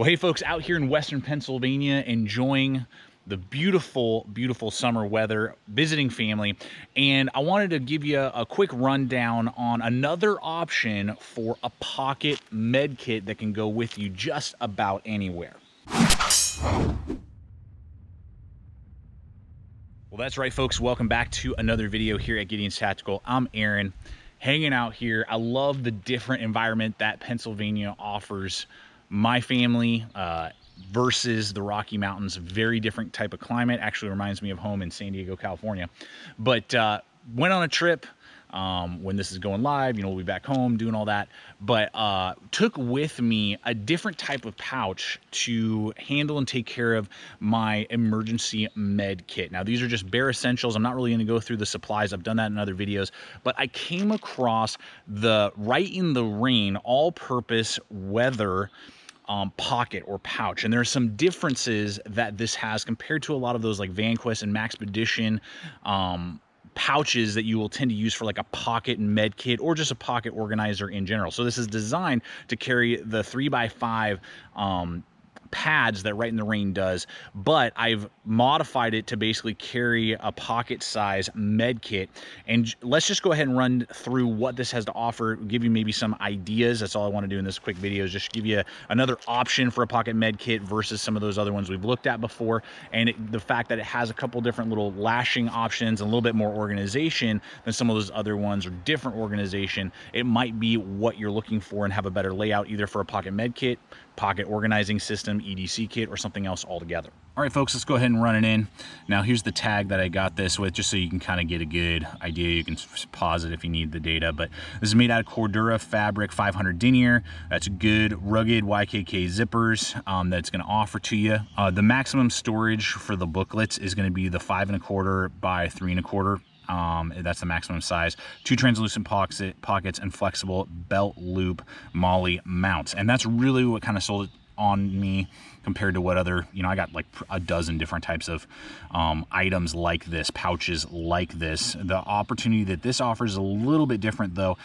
Well, hey folks, out here in Western Pennsylvania, enjoying the beautiful, beautiful summer weather, visiting family, and I wanted to give you a quick rundown on another option for a pocket med kit that can go with you just about anywhere. Well, that's right, folks. Welcome back to another video here at Gideonstactical. I'm Aaron, hanging out here. I love the different environment that Pennsylvania offers my family versus the Rocky Mountains. Very different type of climate. Actually reminds me of home in San Diego, California. But went on a trip. When this is going live, you know, we'll be back home doing all that, but took with me a different type of pouch to handle and take care of my emergency med kit. Now, these are just bare essentials. I'm not really going to go through the supplies. I've done that in other videos, but I came across the Rite in the Rain all-purpose weather pocket or pouch, and there are some differences that this has compared to a lot of those like VanQuest and Maxpedition pouches that you will tend to use for like a pocket med kit or just a pocket organizer in general. So this is designed to carry the 3x5 pads that Rite in the Rain does, but I've modified it to basically carry a pocket size med kit. And let's just go ahead and run through what this has to offer, give you maybe some ideas. That's all I want to do in this quick video, is just give you another option for a pocket med kit versus some of those other ones we've looked at before. And the fact that it has a couple different little lashing options, a little bit more organization than some of those other ones, or different organization, it might be what you're looking for and have a better layout either for a pocket med kit, pocket organizing system, EDC kit, or something else altogether. All right, folks, let's go ahead and run it in. Now, here's the tag that I got this with, just so you can kind of get a good idea. You can pause it if you need the data, but this is made out of Cordura fabric, 500 denier. That's good, rugged YKK zippers that's going to offer to you. The maximum storage for the booklets is going to be the 5 1/4 by 3 1/4. That's the maximum size. 2 translucent pockets and flexible belt loop MOLLE mounts. And that's really what kind of sold it on me compared to what other, you know, I got like a dozen different types of items like this, pouches like this. The opportunity that this offers is a little bit different though,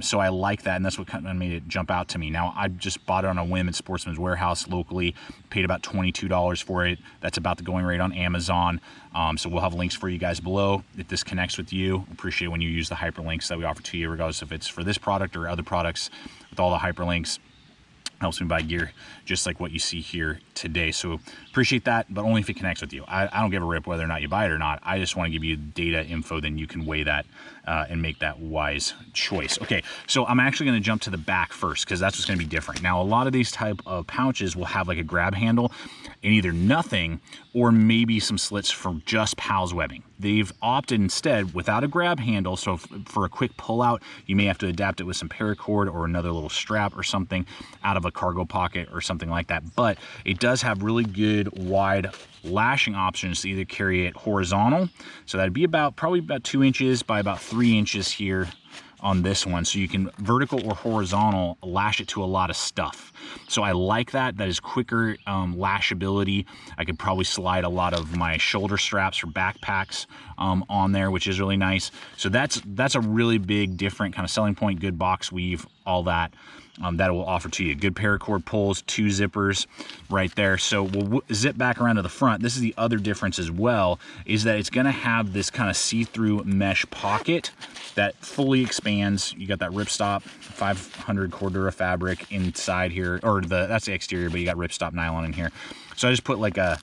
so I like that, and that's what kind of made it jump out to me. Now, I just bought it on a whim at Sportsman's Warehouse locally, paid about $22 for it. That's about the going rate on Amazon. So we'll have links for you guys below if this connects with you. Appreciate when you use the hyperlinks that we offer to you, regardless if it's for this product or other products. With all the hyperlinks, helps me buy gear just like what you see here today. So appreciate that, but only if it connects with you. I don't give a rip whether or not you buy it or not. I just want to give you data info, then you can weigh that and make that wise choice. Okay, so I'm actually going to jump to the back first, because that's what's going to be different. Now, a lot of these type of pouches will have like a grab handle and either nothing or maybe some slits for just PALS webbing. They've opted instead without a grab handle, so for a quick pull out, you may have to adapt it with some paracord or another little strap or something out of a cargo pocket or something like that. But it does have really good wide lashing options to either carry it horizontal, so that'd be probably about 2 inches by about 3 inches here on this one, so you can vertical or horizontal lash it to a lot of stuff. So I like that. That is quicker lashability. I could probably slide a lot of my shoulder straps or backpacks on there, which is really nice. So that's a really big different kind of selling point. Good box weave, all that. That will offer to you. Good paracord pulls, 2 zippers right there. So we'll zip back around to the front. This is the other difference as well, is that it's going to have this kind of see-through mesh pocket that fully expands. You got that ripstop 500 Cordura fabric inside here, or that's the exterior, but you got ripstop nylon in here. So I just put like a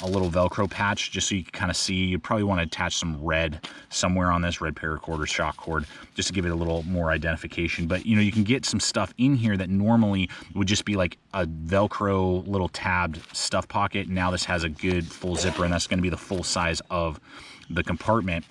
little Velcro patch just so you can kind of see. You probably want to attach some red somewhere on this, red paracord or shock cord, just to give it a little more identification. But you know, you can get some stuff in here that normally would just be like a Velcro little tabbed stuff pocket. Now this has a good full zipper, and that's going to be the full size of the compartment.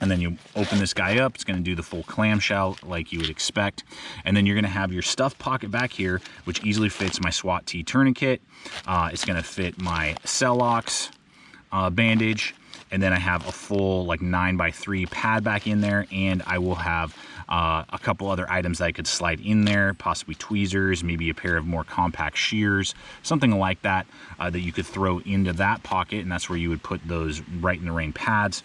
And then you open this guy up, it's going to do the full clamshell like you would expect. And then you're going to have your stuff pocket back here, which easily fits my SWAT T tourniquet. It's going to fit my Celox bandage. And then I have a full like 9x3 pad back in there. And I will have a couple other items that I could slide in there, possibly tweezers, maybe a pair of more compact shears, something like that, that you could throw into that pocket. And that's where you would put those Rite in the Rain pads.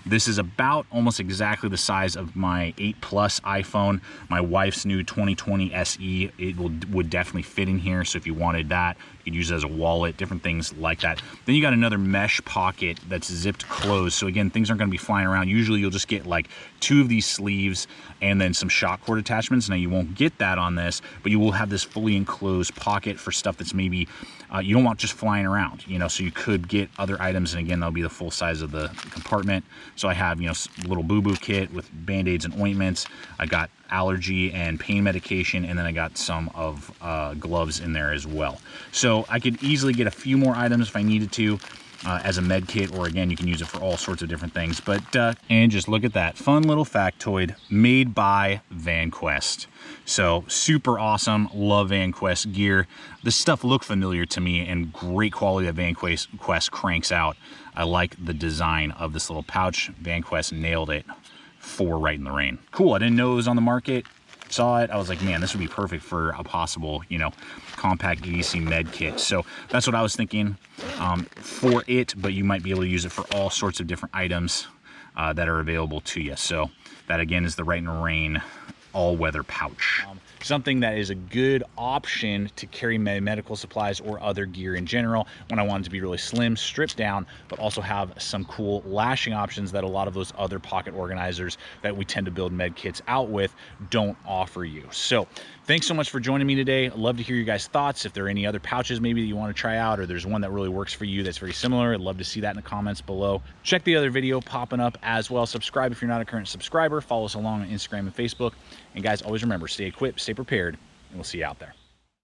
This is about almost exactly the size of my 8 Plus iPhone. My wife's new 2020 SE, it would definitely fit in here. So if you wanted that, you could use it as a wallet, different things like that. Then you got another mesh pocket that's zipped closed. So again, things aren't gonna be flying around. Usually you'll just get like 2 of these sleeves and then some shock cord attachments. Now you won't get that on this, but you will have this fully enclosed pocket for stuff that's maybe you don't want just flying around, you know, so you could get other items, and again, that'll be the full size of the compartment. So I have, you know, little boo-boo kit with band-aids and ointments. I got allergy and pain medication, and then I got some of gloves in there as well. So I could easily get a few more items if I needed to. As a med kit, or again, you can use it for all sorts of different things. But and just look at that fun little factoid made by VanQuest. So super awesome. Love VanQuest gear. This stuff looked familiar to me, and great quality that VanQuest cranks out. I like the design of this little pouch. VanQuest nailed it for Rite in the Rain. Cool. I didn't know it was on the market. Saw it, I was like, man, this would be perfect for a possible, you know, compact EDC med kit. So that's what I was thinking for it, but you might be able to use it for all sorts of different items that are available to you. So that again is the Rite in the Rain all-weather pouch. Something that is a good option to carry medical supplies or other gear in general when I want it to be really slim, stripped down, but also have some cool lashing options that a lot of those other pocket organizers that we tend to build med kits out with don't offer you. So thanks so much for joining me today. I'd love to hear your guys' thoughts. If there are any other pouches maybe that you want to try out, or there's one that really works for you that's very similar, I'd love to see that in the comments below. Check the other video popping up as well. Subscribe if you're not a current subscriber. Follow us along on Instagram and Facebook. And guys, always remember, stay equipped, stay prepared, and we'll see you out there.